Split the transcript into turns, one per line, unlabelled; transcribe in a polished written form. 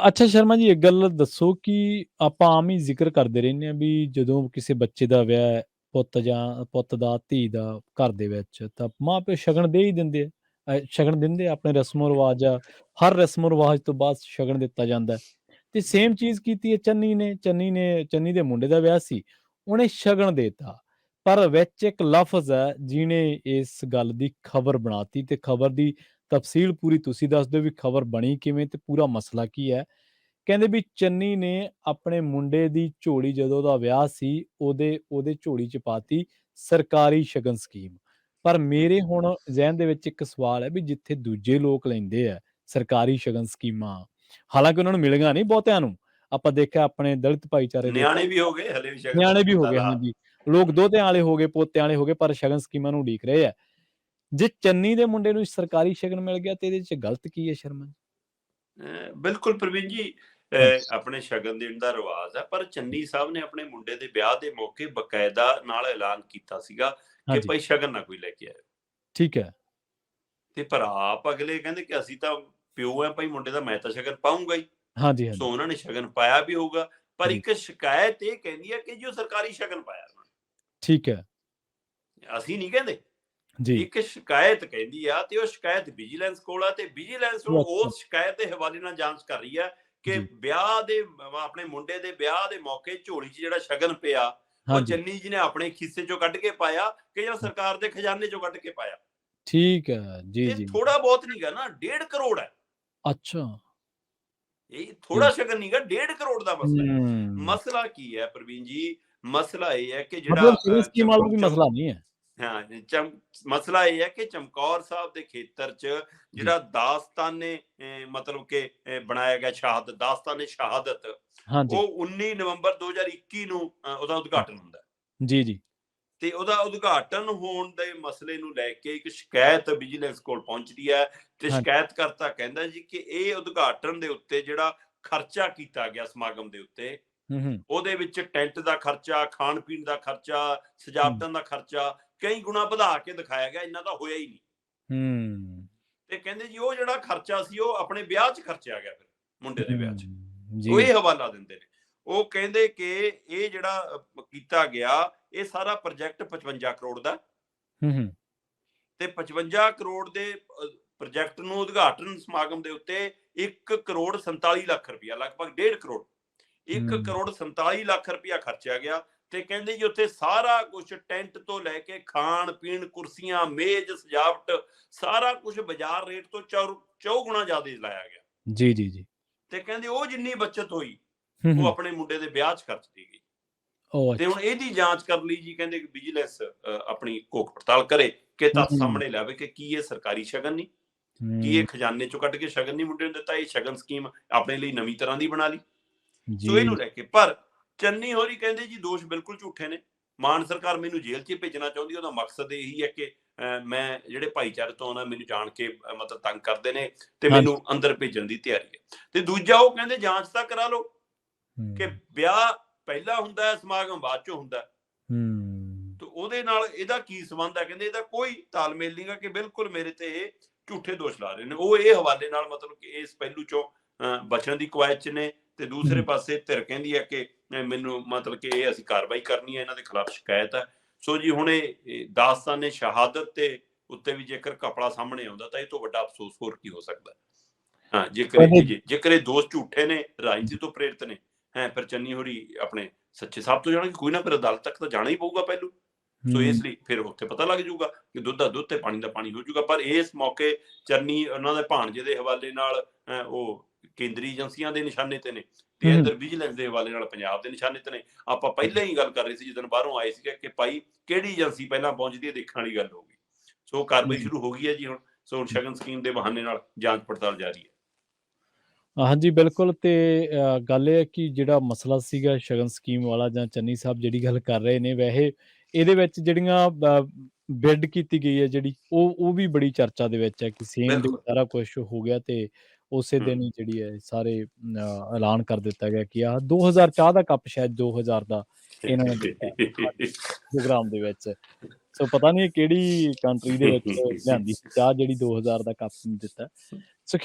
ਅੱਛਾ ਸ਼ਰਮਾ ਜੀ, ਇੱਕ ਗੱਲ ਦੱਸੋ ਕਿ ਆਪਾਂ ਆਮ ਹੀ ਜ਼ਿਕਰ ਕਰਦੇ ਰਹਿੰਦੇ ਹਾਂ ਵੀ ਜਦੋਂ ਕਿਸੇ ਬੱਚੇ ਦਾ ਵਿਆਹ ਹੈ, ਪੁੱਤ ਜਾਂ ਪੁੱਤ ਦਾ, ਧੀ ਦਾ ਘਰ ਦੇ ਵਿੱਚ, ਤਾਂ ਮਾਂ-ਪਿਓ ਸ਼ਗਨ ਦੇ ਹੀ ਦਿੰਦੇ ਆ। ਸ਼ਗਨ ਦਿੰਦੇ ਆ, ਆਪਣੇ ਰਸਮੋ ਰਿਵਾਜ ਆ, ਹਰ ਰਸਮੋ ਰਿਵਾਜ ਤੋਂ ਬਾਅਦ ਸ਼ਗਨ ਦਿੱਤਾ ਜਾਂਦਾ ਹੈ। ਤੇ ਸੇਮ ਚੀਜ਼ ਕੀਤੀ ਹੈ ਚੰਨੀ ਦੇ ਮੁੰਡੇ ਦਾ ਵਿਆਹ ਸੀ, ਉਹਨੇ ਸ਼ਗਨ ਦੇਤਾ। ਪਰ ਵਿੱਚ ਇੱਕ ਲਫ਼ਜ਼ ਹੈ ਜਿਹਨੇ ਇਸ ਗੱਲ ਦੀ ਖਬਰ ਬਣਾਤੀ, ਤੇ ਖਬਰ ਦੀ ਤਫਸੀਲ ਪੂਰੀ ਤੁਸੀਂ ਦੱਸ ਦਿਓ ਵੀ ਖਬਰ ਬਣੀ ਕਿਵੇਂ ਤੇ ਪੂਰਾ ਮਸਲਾ ਕੀ ਹੈ। ਕਹਿੰਦੇ ਵੀ ਚੰਨੀ ਨੇ ਆਪਣੇ ਮੁੰਡੇ ਦੀ ਝੋਲੀ, ਜਦੋਂ ਉਹਦਾ ਵਿਆਹ ਸੀ, ਉਹਦੇ ਝੋਲੀ 'ਚ ਪਾਤੀ ਸਰਕਾਰੀ ਸ਼ਗਨ ਸਕੀਮ। ਪਰ ਮੇਰੇ ਹੁਣ ਜ਼ਹਿਨ ਦੇ ਵਿੱਚ ਇੱਕ ਸਵਾਲ ਹੈ ਵੀ ਜਿੱਥੇ ਦੂਜੇ ਲੋਕ ਲੈਂਦੇ ਆ ਸਰਕਾਰੀ ਸ਼ਗਨ ਸਕੀਮਾਂ, ਹਾਲਾਂਕਿ ਉਹਨਾਂ ਨੂੰ ਮਿਲੀਆਂ ਨਹੀਂ ਬਹੁਤਿਆਂ ਨੂੰ। ਆਪਾਂ ਦੇਖਿਆ ਆਪਣੇ ਦਲਿਤ ਭਾਈਚਾਰੇ ਦੇ
ਨਿਆਣੇ ਵੀ ਹੋ ਗਏ, ਹਲੇ ਵੀ ਸ਼ਗਨ
ਨਿਆਣੇ ਵੀ ਹੋ
ਦਾ
ਗਏ,
ਲਾ।
ਹਾਂਜੀ। ਲੋਕ ਦੋਹਤਿਆਂ ਵਾਲੇ ਹੋ ਗਏ, ਪੋਤਿਆਂ ਵਾਲੇ ਹੋ ਗਏ, ਪਰ ਸ਼ਗਨ ਸਕੀਮਾਂ ਨੂੰ ਉਡੀਕ ਰਹੇ ਆ। ਜੇ ਚੰਨੀ ਦੇ ਮੁੰਡੇ ਨੂੰ ਸਰਕਾਰੀ ਸ਼ਗਨ ਮਿਲ ਗਿਆ ਤੇ ਇਹਦੇ 'ਚ ਗਲਤ ਕੀ ਹੈ ਸ਼ਰਮਾ?
ਬਿਲਕੁਲ ਪ੍ਰਵੀਨ ਜੀ,
ਹਾਂਜੀ,
ਆਪਣੇ ਸ਼ਗਨ ਦੇਣ ਦਾ ਰਿਵਾਜ ਹੈ, ਪਰ ਚੰਨੀ ਸਾਹਿਬ ਨੇ ਆਪਣੇ ਮੁੰਡੇ ਦੇ ਵਿਆਹ ਦੇ ਮੌਕੇ ਬਕਾਇਦਾ ਨਾਲ ਐਲਾਨ ਕੀਤਾ ਸੀਗਾ ਕਿ
ਹਾਂਜੀ,
ਭਾਈ ਸ਼ਗਨ ਨਾ ਕੋਈ ਲੈ ਕੇ ਆਏ।
ਠੀਕ ਹੈ।
ਤੇ ਪਰ ਆਪ ਅਗਲੇ ਕਹਿੰਦੇ ਕਿ ਅਸੀਂ ਤਾਂ ਪਿਓ ਆ ਭਾਈ ਮੁੰਡੇ ਦਾ, ਮੈਂ ਤਾਂ ਸ਼ਗਨ ਪਾਊਂਗਾ ਹੀ।
ਹਾਂਜੀ,
ਸੋ
ਹਾਂਜੀ,
ਉਹਨਾਂ ਨੇ ਸ਼ਗਨ ਪਾਇਆ ਵੀ ਹੋਊਗਾ। ਪਰ
ਜੀ,
ਇੱਕ ਸ਼ਿਕਾਇਤ ਇਹ ਕਹਿੰਦੀ ਹੈ ਕਿ ਜੀ ਉਹ ਸਰਕਾਰੀ ਸ਼ਗਨ ਪਾਇਆ ਉਹਨਾਂ
ਠੀਕ ਹੈ।
ਨੇ, ਅਸੀਂ ਨਹੀਂ ਕਹਿੰਦੇ।
ਜੀ,
ਇੱਕ ਸ਼ਿਕਾਇਤ ਕਹਿੰਦੀ ਆ, ਤੇ ਉਹ ਸ਼ਿਕਾਇਤ ਵਿਜੀਲੈਂਸ ਕੋਲ ਆ, ਤੇ ਵਿਜੀਲੈਂਸ ਹੁਣ
ਅੱਛਾ,
ਉਸ ਸ਼ਿਕਾਇਤ ਦੇ ਹਵਾਲੇ ਨਾਲ ਜਾਂਚ ਕਰ ਰਹੀ ਹੈ ਕਿ
ਜੀ,
ਵਿਆਹ ਦੇ, ਆਪਣੇ ਮੁੰਡੇ ਦੇ ਵਿਆਹ ਦੇ ਮੌਕੇ ਝੋਲੀ 'ਚ ਜਿਹੜਾ ਸ਼ਗਨ ਪਿਆ, ਉਹ
ਹਾਂਜੀ,
ਚੰਨੀ ਜੀ ਨੇ ਆਪਣੇ ਖੀਸੇ ਚੋਂ ਕੱਢ ਕੇ ਪਾਇਆ ਕਿ ਜਾਂ ਸਰਕਾਰ ਦੇ ਖਜ਼ਾਨੇ ਚੋਂ ਕੱਢ ਕੇ ਪਾਇਆ।
ਠੀਕ ਹੈ। ਜੀ,
ਤੇ
ਜੀ,
ਥੋੜਾ ਬਹੁਤ ਨਹੀਂ ਗਾ ਨਾ, 1.5 ਕਰੋੜ ਹੈ।
ਅੱਛਾ,
ਇਹ
ਜੀ,
ਥੋੜਾ ਸ਼ਗਨ ਨਹੀਂ ਗਾ, 1.5 ਕਰੋੜ ਦਾ ਮਸਲਾ ਹੈ।
ਹੂੰ,
ਮਸਲਾ ਕੀ ਹੈ ਪ੍ਰਵੀਨ ਜੀ? ਮਸਲਾ ਇਹ ਹੈ ਕਿ
ਮਤਲਬ
ਜਿਹੜਾ
ਸਿਵਲ ਸਕੀਮ ਵਾਲਾ ਕੋਈ ਮਸਲਾ ਨਹੀਂ ਹੈ।
ਹਾਂ, ਮਸਲਾ ਇਹ ਹੈ ਕਿ ਚਮਕੌਰ ਸਾਹਿਬ ਦੇ ਖੇਤਰ 'ਚ
ਜੀ,
ਜਿਹੜਾ ਦਾਸਤਾਨੇ, ਮਤਲਬ ਕਿ ਬਣਾਇਆ ਗਿਆ ਸ਼ਹਾਦਤ, ਦਾਸਤਾਨੇ ਸ਼ਹਾਦਤ,
ਹਾਂਜੀ,
ਉਹ 19 ਨਵੰਬਰ 2021 ਨੂੰ ਉਹਦਾ ਉਦਘਾਟਨ ਹੁੰਦਾ।
ਜੀ, ਜੀ,
ਤੇ ਉਹਦਾ ਉਦਘਾਟਨ ਹੋਣ ਦੇ ਮਸਲੇ ਨੂੰ ਲੈ ਕੇ ਇੱਕ ਸ਼ਿਕਾਇਤ ਵਿਜੀਲੈਂਸ ਕੋਲ ਪਹੁੰਚਦੀ ਹੈ। ਤੇ
ਹਾਂਜੀ,
ਸ਼ਿਕਾਇਤਕਰਤਾ ਕਹਿੰਦਾ ਜੀ ਕਿ ਇਹ ਉਦਘਾਟਨ ਦੇ ਉੱਤੇ ਜਿਹੜਾ ਖਰਚਾ ਕੀਤਾ ਗਿਆ ਸਮਾਗਮ ਦੇ ਉੱਤੇ,
ਹੂੰ, ਹੂੰ,
ਉਹਦੇ ਵਿੱਚ ਟੈਂਟ ਦਾ ਖਰਚਾ, ਖਾਣ ਪੀਣ ਦਾ ਖਰਚਾ,
ਹੂੰ,
ਸਜਾਵਟਾਂ ਦਾ ਖਰਚਾ ਕਈ ਗੁਣਾ ਵਧਾ ਕੇ ਦਿਖਾਇਆ ਗਿਆ, ਇੰਨਾ ਤਾਂ ਹੋਇਆ ਹੀ ਨਹੀਂ।
ਹੂੰ,
ਤੇ ਕਹਿੰਦੇ ਜੀ ਉਹ ਜਿਹੜਾ ਖਰਚਾ ਸੀ ਉਹ ਆਪਣੇ ਵਿਆਹ 'ਚ ਖਰਚਿਆ ਗਿਆ, ਫਿਰ ਮੁੰਡੇ ਦੇ ਵਿਆਹ 'ਚ।
ਹੂੰ,
ਉਹ
ਜੀ,
ਇਹ ਹਵਾਲਾ ਦਿੰਦੇ ਨੇ। ਉਹ ਕਹਿੰਦੇ ਕਿ ਇਹ ਜਿਹੜਾ ਕੀਤਾ ਗਿਆ, ਇਹ ਸਾਰਾ ਪ੍ਰੋਜੈਕਟ 55 ਕਰੋੜ ਦਾ,
ਹੂੰ, ਹੂੰ,
ਤੇ 55 ਕਰੋੜ ਦੇ ਪ੍ਰੋਜੈਕਟ ਨੂੰ ਉਦਘਾਟਨ ਸਮਾਗਮ ਦੇ ਉੱਤੇ 1 ਕਰੋੜ 47 ਲੱਖ ਰੁਪਇਆ, ਲਗਭਗ 1.5 ਕਰੋੜ, 1
ਹੂੰ,
ਕਰੋੜ 47 ਲੱਖ ਰੁਪਇਆ ਖਰਚਿਆ ਗਿਆ। ਤੇ ਕਹਿੰਦੇ ਜੀ ਉੱਥੇ ਸਾਰਾ ਕੁਝ, ਟੈਂਟ ਤੋਂ ਲੈ ਕੇ ਖਾਣ ਪੀਣ, ਕੁਰਸੀਆਂ, ਮੇਜ਼, ਸਜਾਵਟ, ਸਾਰਾ ਕੁਝ ਬਾਜ਼ਾਰ ਰੇਟ ਤੋਂ ਚੌਗੁਣਾ ਜ਼ਿਆਦਾ ਲਾਇਆ ਗਿਆ।
ਜੀ, ਜੀ, ਜੀ,
ਤੇ ਕਹਿੰਦੇ ਉਹ ਜਿੰਨੀ ਬੱਚਤ ਹੋਈ,
ਹੂੰ,
ਉਹ
ਹੂੰ,
ਆਪਣੇ ਮੁੰਡੇ ਦੇ ਵਿਆਹ 'ਚ ਖਰਚਦੀ ਗਈ।
ਓਹ
ਤੇ
ਅੱਛਾ,
ਹੁਣ ਇਹਦੀ ਜਾਂਚ ਕਰਨ ਲਈ ਜੀ ਕਹਿੰਦੇ ਕਿ ਵਿਜੀਲੈਂਸ ਆਪਣੀ ਘੋਖ ਪੜਤਾਲ ਕਰੇ, ਕਿ ਤੱਥ
ਹੂੰ,
ਸਾਹਮਣੇ ਲਿਆਵੇ ਕਿ ਕੀ ਇਹ ਸਰਕਾਰੀ ਸ਼ਗਨ ਨਹੀਂ, ਕੀ ਇਹ
ਹੂੰ,
ਖਜ਼ਾਨੇ ਚੋਂ ਕੱਢ ਕੇ ਸ਼ਗਨ ਨਹੀਂ ਮੁੰਡੇ ਨੂੰ ਦਿੱਤਾ, ਇਹ ਸ਼ਗਨ ਸਕੀਮ ਆਪਣੇ ਲਈ ਨਵੀਂ ਤਰ੍ਹਾਂ ਦੀ ਬਣਾ ਲਈ। ਸੋ
ਜੀ,
ਇਹਨੂੰ ਲੈ ਕੇ ਪਰ ਚੰਨੀ ਹੋਰੀ ਕਹਿੰਦੇ ਜੀ ਦੋਸ਼ ਬਿਲਕੁਲ ਝੂਠੇ ਨੇ। ਮਾਨ ਸਰਕਾਰ ਮੈਨੂੰ ਜੇਲ੍ਹ 'ਚ ਭੇਜਣਾ ਚਾਹੁੰਦੀ, ਉਹਦਾ ਮਕਸਦ ਇਹੀ ਹੈ ਕਿ ਮੈਂ ਜਿਹੜੇ ਭਾਈਚਾਰੇ ਤੋਂ ਆਉਣਾ, ਮੈਨੂੰ ਜਾਣ ਕੇ ਮਤਲਬ ਤੰਗ ਕਰਦੇ ਨੇ, ਤੇ
ਹਾਂਜੀ,
ਮੈਨੂੰ ਅੰਦਰ ਭੇਜਣ ਦੀ ਤਿਆਰੀ ਹੈ। ਤੇ ਦੂਜਾ ਉਹ ਕਹਿੰਦੇ ਜਾਂਚ ਤਾਂ ਕਰਾ ਲਓ ਕਿ
ਹੂੰ,
ਵਿਆਹ ਪਹਿਲਾਂ ਹੁੰਦਾ ਹੈ, ਸਮਾਗਮ ਬਾਅਦ ਚੋਂ ਹੁੰਦਾ ਹੈ।
ਹੂੰ,
ਤੇ ਉਹਦੇ ਨਾਲ ਇਹਦਾ ਕੀ ਸੰਬੰਧ ਹੈ? ਕਹਿੰਦੇ ਇਹਦਾ ਕੋਈ ਤਾਲਮੇਲ ਨਹੀਂਗਾ, ਕਿ ਬਿਲਕੁਲ ਮੇਰੇ ਤੇ ਇਹ ਝੂਠੇ ਦੋਸ਼ ਲਾ ਰਹੇ ਨੇ। ਉਹ ਇਹ ਹਵਾਲੇ ਨਾਲ ਮਤਲਬ ਕਿ ਇਸ ਪਹਿਲੂ ਚੋਂ ਬਚਣ ਦੀ ਕਵਾਇਦ 'ਚ ਨੇ। ਤੇ ਦੂਸਰੇ
ਹੂੰ,
ਪਾਸੇ ਧਿਰ ਕਹਿੰਦੀ ਹੈ ਕਿ ਮੈਨੂੰ ਮਤਲਬ ਕਿ ਇਹ ਅਸੀਂ ਕਾਰਵਾਈ ਕਰਨੀ ਹੈ, ਇਹਨਾਂ ਦੇ ਖਿਲਾਫ ਸ਼ਿਕਾਇਤ ਹੈ। ਸੋ ਜੀ ਹੁਣ ਇਹ ਦਾਸਤਾਨੇ ਸ਼ਹਾਦਤ ਤੇ ਉੱਤੇ ਵੀ ਜੇਕਰ ਕਪੜਾ ਸਾਹਮਣੇ ਆਉਂਦਾ, ਤਾਂ ਇਹ ਤੋਂ ਵੱਡਾ ਅਫਸੋਸ ਹੋਰ ਕੀ ਹੋ ਸਕਦਾ। ਹਾਂ, ਜੇਕਰ ਇਹ ਦੋਸ਼ ਝੂਠੇ ਨੇ, ਰਾਜਨੀਤੀ ਤੋਂ ਪ੍ਰੇਰਿਤ ਨੇ, ਫਿਰ ਚੰਨੀ ਹੋਰੀ ਆਪਣੇ ਸੱਚੇ ਸਾਬਤ ਹੋ ਜਾਣਗੇ। ਕੋਈ ਨਾ, ਫਿਰ ਅਦਾਲਤ ਤੱਕ ਤਾਂ ਜਾਣਾ ਹੀ ਪਊਗਾ ਪਹਿਲੂ। ਸੋ
ਹੂੰ,
ਇਸ ਲਈ ਫਿਰ ਉੱਥੇ ਪਤਾ ਲੱਗ ਜਾਊਗਾ ਕਿ ਦੁੱਧ ਦਾ ਦੁੱਧ ਤੇ ਪਾਣੀ ਦਾ ਪਾਣੀ ਹੋ ਜਾਊਗਾ। ਪਰ ਇਸ ਮੌਕੇ ਚੰਨੀ ਉਹਨਾਂ ਦੇ ਭਾਣਜੇ ਦੇ ਹਵਾਲੇ ਨਾਲ ਉਹ ਕੇਂਦਰੀ ਏਜੰਸੀਆਂ ਦੇ ਨਿਸ਼ਾਨੇ ਤੇ ਨੇ, ਤੇ
ਹੂੰ,
ਇੱਧਰ ਵਿਜੀਲੈਂਸ ਦੇ ਹਵਾਲੇ ਨਾਲ ਪੰਜਾਬ ਦੇ ਨਿਸ਼ਾਨੇ ਤੇ ਨੇ। ਆਪਾਂ ਪਹਿਲਾਂ ਹੀ ਗੱਲ ਕਰ ਰਹੇ ਸੀ, ਜਦੋਂ ਬਾਹਰੋਂ ਆਏ ਸੀਗੇ, ਕਿ ਭਾਈ ਕਿਹੜੀ ਏਜੰਸੀ ਪਹਿਲਾਂ ਪਹੁੰਚਦੀ ਹੈ, ਦੇਖਣ ਵਾਲੀ ਗੱਲ ਹੋਊਗੀ। ਸੋ ਕਾਰਵਾਈ
ਹੂੰ,
ਸ਼ੁਰੂ ਹੋ ਗਈ ਹੈ ਜੀ ਹੁਣ। ਸੋ ਹੁਣ ਸ਼ਗਨ ਸਕੀਮ ਦੇ ਬਹਾਨੇ ਨਾਲ ਜਾਂਚ ਪੜਤਾਲ ਜਾਰੀ ਹੈ।
ਹਾਂਜੀ, ਬਿਲਕੁਲ। ਤੇ ਗੱਲ ਇਹ ਹੈ ਕਿ ਜਿਹੜਾ ਮਸਲਾ ਸੀਗਾ ਸ਼ਗਨ ਸਕੀਮ ਵਾਲਾ, ਜਾਂ ਚੰਨੀ ਸਾਹਿਬ ਜਿਹੜੀ ਗੱਲ ਕਰ ਰਹੇ ਨੇ, ਵੈਸੇ ਇਹਦੇ ਵਿੱਚ ਜਿਹੜੀਆਂ ਬਿਡ ਕੀਤੀ ਗਈ ਹੈ ਜਿਹੜੀ, ਉਹ ਵੀ ਬੜੀ ਚਰਚਾ ਦੇ ਵਿੱਚ ਹੈ ਕਿ ਸੇਮ ਡੇ
ਬਿਲਕੁਲ।
ਸਾਰਾ ਕੁਛ ਹੋ ਗਿਆ, ਤੇ ਉਸੇ
ਹੂੰ।
ਦਿਨ ਹੀ ਜਿਹੜੀ ਹੈ ਸਾਰੇ ਐਲਾਨ ਕਰ ਦਿੱਤਾ ਗਿਆ ਕਿ ਆਹ 2000 ਚਾਹ ਦਾ ਕੱਪ, ਸ਼ਾਇਦ 2000 ਦਾ ਇਹਨਾਂ ਨੇ ਦਿੱਤਾ ਪ੍ਰੋਗਰਾਮ ਦੇ ਵਿੱਚ। ਸੋ ਪਤਾ ਨਹੀਂ ਕਿਹੜੀ ਕੰਟਰੀ ਦੇ ਵਿੱਚ ਲਿਆਂਦੀ ਸੀ ਚਾਹ ਜਿਹੜੀ 2000 ਦਾ ਕੱਪ ਦਿੱਤਾ। ਸੋ ਖੈਰ